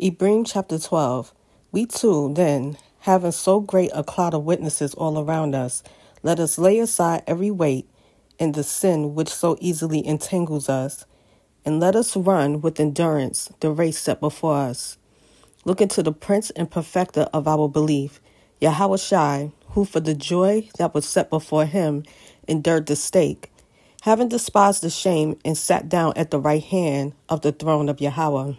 Ib'rim chapter 12. We too, then, having so great a cloud of witnesses all around us, let us lay aside every weight and the sin which so easily entangles us, and let us run with endurance the race set before us. Looking to the Prince and Perfecter of our belief, Yahushua, who for the joy that was set before him endured the stake, having despised the shame and sat down at the right hand of the throne of Yahweh.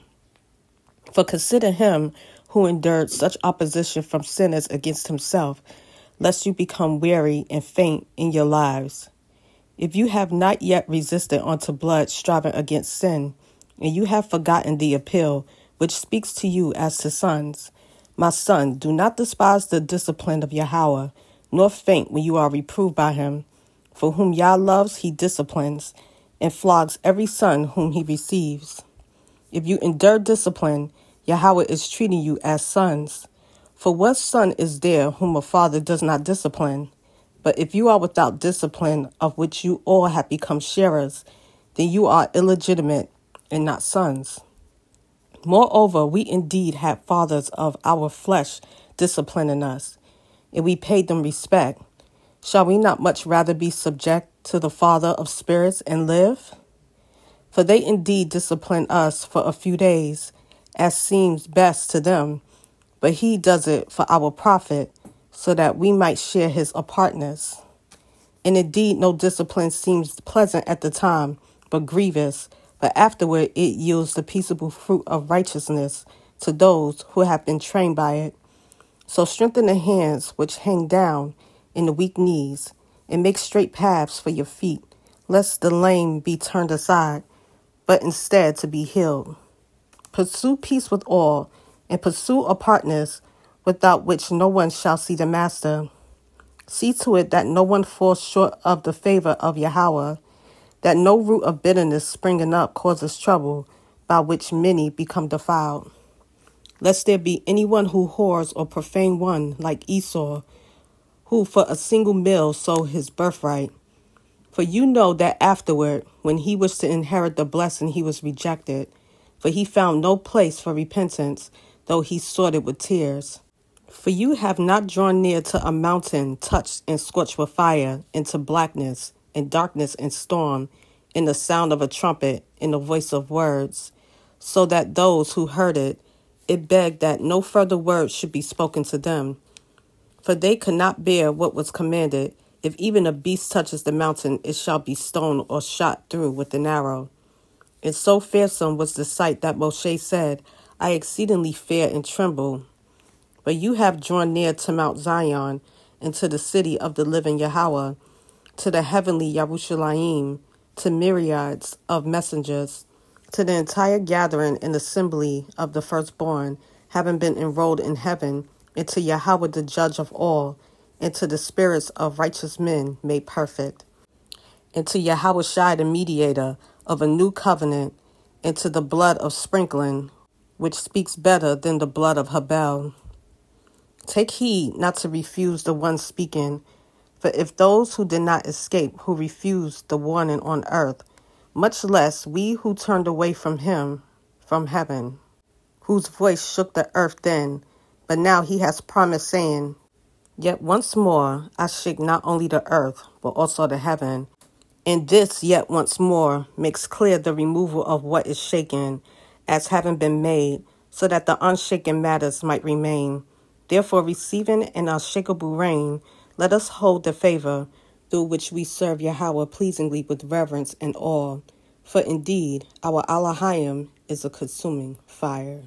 For consider him who endured such opposition from sinners against himself, lest you become weary and faint in your lives. If you have not yet resisted unto blood striving against sin, and you have forgotten the appeal which speaks to you as to sons, my son, do not despise the discipline of Yahweh, nor faint when you are reproved by him. For whom Yah loves, he disciplines, and flogs every son whom he receives. If you endure discipline, Yahweh is treating you as sons. For what son is there whom a father does not discipline? But if you are without discipline, of which you all have become sharers, then you are illegitimate and not sons. Moreover, we indeed had fathers of our flesh disciplining us, and we paid them respect. Shall we not much rather be subject to the Father of spirits and live? For they indeed discipline us for a few days, as seems best to them, but he does it for our profit, so that we might share his apartness. And indeed no discipline seems pleasant at the time, but grievous, but afterward it yields the peaceable fruit of righteousness to those who have been trained by it. So strengthen the hands which hang down and the weak knees, and make straight paths for your feet, lest the lame be turned aside, but instead to be healed. Pursue peace with all, and pursue apartness, without which no one shall see the Master. See to it that no one falls short of the favor of Yahweh, that no root of bitterness springing up causes trouble, by which many become defiled. Lest there be anyone who whores or profane one like Esau, who for a single meal sold his birthright. For you know that afterward, when he wished to inherit the blessing, he was rejected. For he found no place for repentance, though he sought it with tears. For you have not drawn near to a mountain touched and scorched with fire, into blackness, and darkness and storm, in the sound of a trumpet, in the voice of words, so that those who heard it begged that no further word should be spoken to them. For they could not bear what was commanded. If even a beast touches the mountain, it shall be stoned or shot through with an arrow. And so fearsome was the sight that Moshe said, I exceedingly fear and tremble. But you have drawn near to Mount Zion, and to the city of the living Yahweh, to the heavenly Yerushalayim, to myriads of messengers, to the entire gathering and assembly of the firstborn, having been enrolled in heaven, and to Yahweh the judge of all, and to the spirits of righteous men made perfect, and to Yahushua the mediator of a new covenant, and to the blood of sprinkling, which speaks better than the blood of Habel. Take heed not to refuse the one speaking, for if those who did not escape, who refused the warning on earth, much less we who turned away from him from heaven, whose voice shook the earth then, but now he has promised, saying, Yet once more I shake not only the earth, but also the heaven. And this yet once more makes clear the removal of what is shaken, as having been made, so that the unshaken matters might remain. Therefore, receiving an unshakable reign, let us hold the favor, through which we serve Yahweh pleasingly with reverence and awe. For indeed, our Elohim is a consuming fire.